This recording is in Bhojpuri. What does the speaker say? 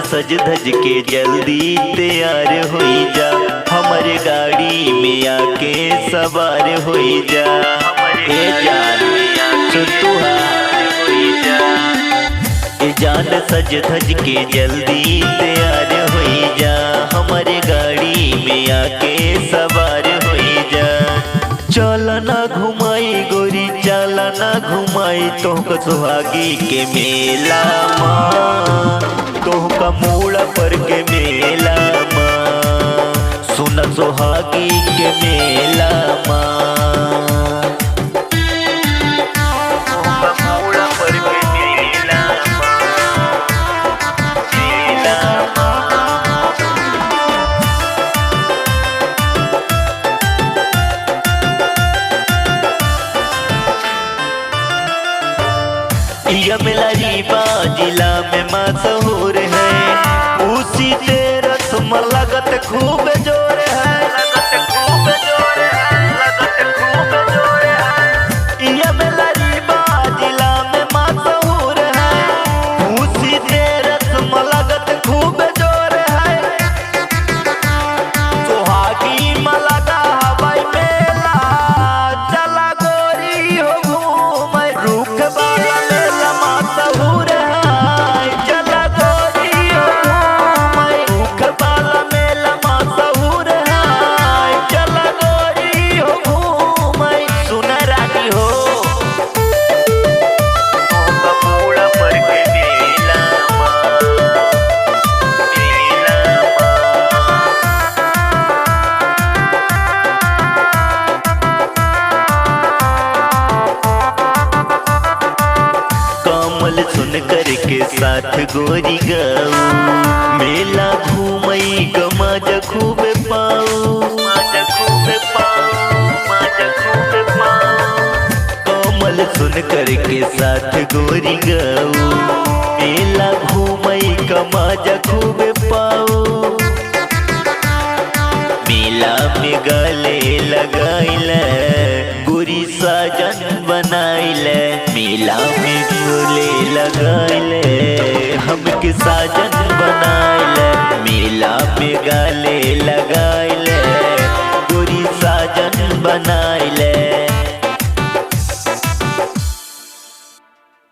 सज धज के जल्दी तैयार हो जा, हमारे गाड़ी में आके सवार हो जा। ए जान सुन तू ए जान सज धज के जल्दी तैयार हो जा, हमारे गाड़ी में आके सवार हो जा। चलना घुमाई गोरी चलना घुमाई तोहका सुहागी के मेला माँ, तोहका मूड़ा पर के मेला माँ, सुन सुहागी के मेला माँ, तोहका मूड़ा पर के मेला माँ, मेला माँ। यह मेला रीवा जिला में मशहूर है, उसी तेरस में लगत खूब जोर है, लगत खूब जोर है, लगत खूब जोर है। यह मेला रीवा जिला में मशहूर है, उसी तेरस में लगत खूब जोर है। सुहागी में लगा हवाई मेला, चला गोरी हो घूम रुख वाला सुन कर के साथ गोरी गाऊ, मेला घूमई गमाजा खूब पाऊ, माजा खूब पाऊ, माजा खूब पाऊ। कमल सुन कर के साथ गोरी गाऊ, मेला घूमई गमाजा खूब पाऊ। मेला में गले लगाइल गोरी साजन बनाइल, मेला में गले लगाइल हमके साजन बनाइल, मेला में गले लगाइल गोरी साजन बना